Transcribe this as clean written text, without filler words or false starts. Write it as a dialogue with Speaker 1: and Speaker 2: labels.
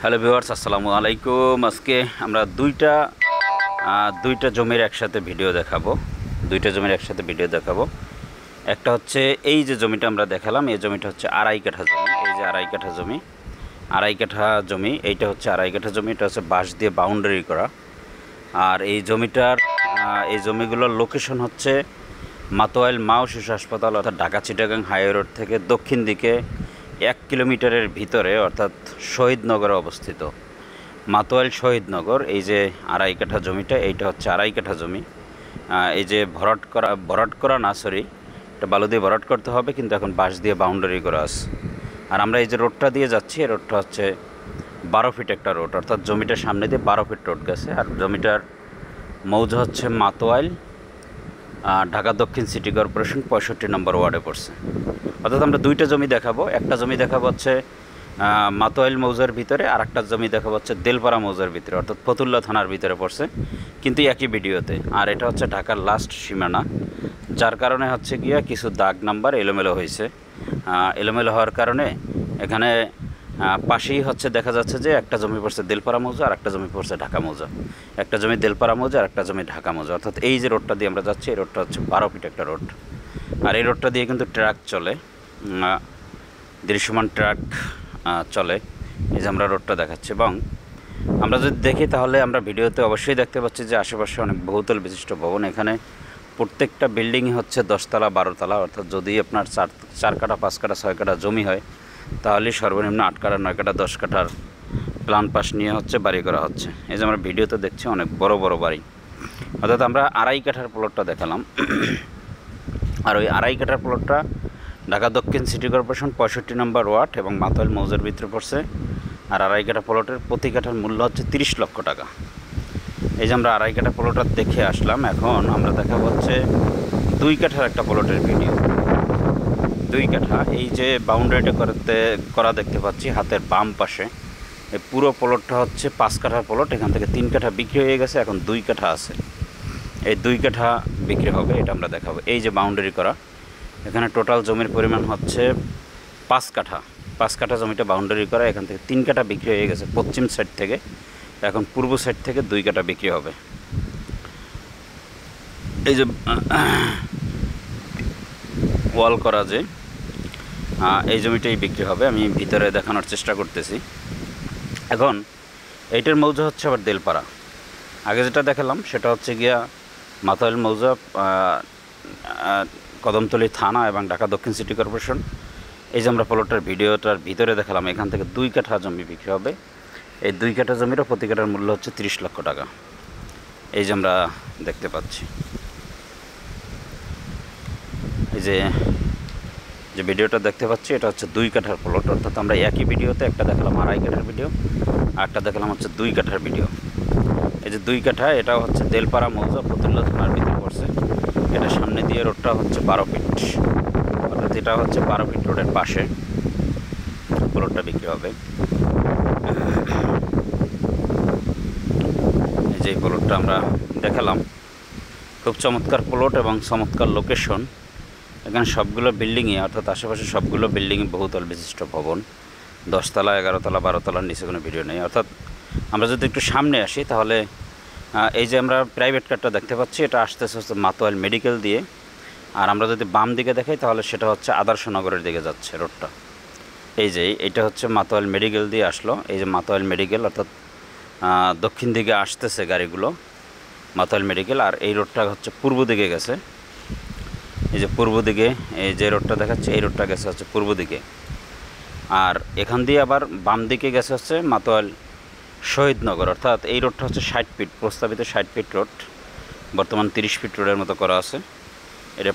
Speaker 1: Hello viewers, আসসালামু আলাইকুম। আজকে আমরা দুইটা জমির একসাথে ভিডিও দেখাবো। একটা হচ্ছে এই যে জমিটা আমরা দেখালাম, এই জমিটা হচ্ছে আড়াই কাঠা জমি। এই যে আড়াই কাঠা জমি, এইটা হচ্ছে আড়াই কাঠা জমি। এটা হচ্ছে বাঁশ দিয়ে বাউন্ডারি করা। আর এই জমিগুলোর লোকেশন হচ্ছে মাতোয়াইল মাও শিশু হাসপাতাল অর্থাৎ ঢাকা চিটাগাং হাইওয়ে রোড থেকে দক্ষিণ দিকে 1 কিলোমিটারের ভিতরে অর্থাৎ শহীদনগরে অবস্থিত। মাতোয়াইল শহীদনগর। এই যে আড়াই কাঠা জমিটা, এইটা হচ্ছে আড়াই কাঠা জমি। এই যে ভরাট করা না, সরি, এটা বালু দিয়ে ভরাট করতে হবে, কিন্তু এখন বাঁশ দিয়ে বাউন্ডারি করা আছে। আর আমরা এই যে রোডটা দিয়ে যাচ্ছি, এই রোডটা হচ্ছে 12 ফিট একটা রোড, অর্থাৎ জমিটার সামনে দিয়ে 12 ফিট রোড গেছে। আর জমিটার মৌজা হচ্ছে মাতোয়াইল, ঢাকা দক্ষিণ সিটি কর্পোরেশন 65 নম্বর ওয়ার্ডে পড়ছে। অর্থাৎ আমরা দুইটা জমি দেখাবো। একটা জমি দেখাবো হচ্ছে মাতোয়াইল মৌজার ভিতরে, আর একটা জমি দেখাবো হচ্ছে দেলপাড়া মৌজার ভিতরে, অর্থাৎ ফতুল্লা থানার ভিতরে পড়ছে, কিন্তু একই ভিডিওতে। আর এটা হচ্ছে ঢাকার লাস্ট সীমানা, যার কারণে হচ্ছে গিয়া কিছু দাগ নাম্বার এলোমেলো হয়েছে। এলোমেলো হওয়ার কারণে এখানে পাশেই হচ্ছে দেখা যাচ্ছে যে একটা জমি পড়ছে দেলপাড়া মৌজা আর একটা জমি পড়ছে ঢাকা মৌজা। একটা জমি দেলপাড়া মৌজা আর একটা জমি ঢাকা মৌজা। অর্থাৎ এই যে রোডটা দিয়ে আমরা যাচ্ছি, এই রোডটা হচ্ছে 12 ফিট একটা রোড। আর এই রোডটা দিয়ে কিন্তু ট্রাক চলে, দৃশ্যমান ট্রাক চলে। এই যে আমরা রোডটা দেখাচ্ছি, এবং আমরা যদি দেখি তাহলে আমরা ভিডিওতে অবশ্যই দেখতে পাচ্ছি যে আশেপাশে অনেক বহুতল বিশিষ্ট ভবন। এখানে প্রত্যেকটা বিল্ডিংই হচ্ছে 10 তলা 12 তলা। অর্থাৎ যদি আপনার 4 কাঠা 5 কাঠা 6 কাঠা জমি হয়, তাহলে সর্বনিম্ন 8 কাঠা 9 কাঠা 10 কাঠার প্ল্যান পাস নিয়ে হচ্ছে বাড়ি করা হচ্ছে। এই যে আমরা ভিডিওতে দেখছি অনেক বড় বড় বাড়ি। অর্থাৎ আমরা আড়াই কাঠার প্লটটা দেখালাম, আর ওই আড়াই কাঠার প্লটটা ঢাকা দক্ষিণ সিটি কর্পোরেশন 65 নম্বর ওয়ার্ড এবং মাতোয়াইল মৌজার ভিতরে পড়ছে। আর আড়াই কাঠা প্লটের প্রতি কাঠার মূল্য হচ্ছে 30 লক্ষ টাকা। এই যে আমরা আড়াই কাঠা প্লটটা দেখে আসলাম। এখন আমরা দেখাবো হচ্ছে 2 কাঠার একটা প্লটের ভিডিও। 2 কাঠা, এই যে বাউন্ডারিটা করা দেখতে পাচ্ছি হাতের বাম পাশে, এই পুরো প্লটটা হচ্ছে 5 কাঠার প্লট। এখান থেকে 3 কাঠা বিক্রি হয়ে গেছে, এখন 2 কাঠা আছে। এই 2 কাঠা বিক্রি হবে, এটা আমরা দেখাবো। এই যে বাউন্ডারি করা, এখানে টোটাল জমির পরিমাণ হচ্ছে 5 কাঠা। 5 কাঠা জমিটা বাউন্ডারি করা, এখান থেকে 3 কাঠা বিক্রি হয়ে গেছে পশ্চিম সাইড থেকে। এখন পূর্ব সাইড থেকে 2 কাঠা বিক্রি হবে। এই যে ওয়াল করা, যে এই জমিটাই বিক্রি হবে। আমি ভিতরে দেখানোর চেষ্টা করতেছি। এখন এইটার মৌজা হচ্ছে আবার দেলপাড়া। আগে যেটা দেখালাম সেটা হচ্ছে গিয়া মাতোয়াইল মৌজা, কদমতলী থানা এবং ঢাকা দক্ষিণ সিটি কর্পোরেশন। এই যে আমরা প্লটটার ভিডিওটার ভিতরে দেখালাম, এখান থেকে 2 কাঠা জমি বিক্রি হবে। এই 2 কাঠা জমিরও প্রতি কাঠার মূল্য হচ্ছে 30 লক্ষ টাকা। এই যে আমরা দেখতে পাচ্ছি, এই যে ভিডিওটা দেখতে পাচ্ছি, এটা হচ্ছে 2 কাঠার প্লট। অর্থাৎ আমরা একই ভিডিওতে একটা দেখালাম আড়াই কাঠার ভিডিও, আর একটা দেখালাম হচ্ছে 2 কাঠার ভিডিও। এই যে 2 কাঠা, এটা হচ্ছে দেলপাড়া মৌজা, ফতুল্লা থানার ভিতরে পড়ছে। এটা সামনে দিয়ে রোডটা হচ্ছে 12 ফিট, অর্থাৎ এটা হচ্ছে 12 ফিট রোডের পাশে প্লটটা বিক্রি হবে। এই যে প্লটটা আমরা দেখালাম, খুব চমৎকার প্লট এবং চমৎকার লোকেশন। এখানে সবগুলো বিল্ডিংই, অর্থাৎ আশেপাশে সবগুলো বিল্ডিংই বহুতল বিশিষ্ট ভবন। 10 তলা 11 তলা 12 তলার নিচে কোনো ভিডিও নেই। অর্থাৎ আমরা যদি একটু সামনে আসি, তাহলে এই যে আমরা প্রাইভেট কারটা দেখতে পাচ্ছি, এটা আসতেছে হচ্ছে মাতোয়াইল মেডিকেল দিয়ে। আর আমরা যদি বাম দিকে দেখাই, তাহলে সেটা হচ্ছে আদর্শনগরের দিকে যাচ্ছে রোডটা। এই যে এইটা হচ্ছে মাতোয়াইল মেডিকেল দিয়ে আসলো। এই যে মাতোয়াইল মেডিকেল, অর্থাৎ দক্ষিণ দিকে আসতেছে গাড়িগুলো, মাতোয়াইল মেডিকেল। আর এই রোডটা হচ্ছে পূর্ব দিকে গেছে। এই যে পূর্ব দিকে এই যে রোডটা দেখাচ্ছে, এই রোডটা গেছে হচ্ছে পূর্ব দিকে। আর এখান দিয়ে আবার বাম দিকে গেছে হচ্ছে মাতোয়াইল শহীদনগর। অর্থাৎ এই রোডটা হচ্ছে 60 ফিট, প্রস্তাবিত 60 ফিট রোড, বর্তমান 30 ফিট রোডের মতো করা আছে। এটা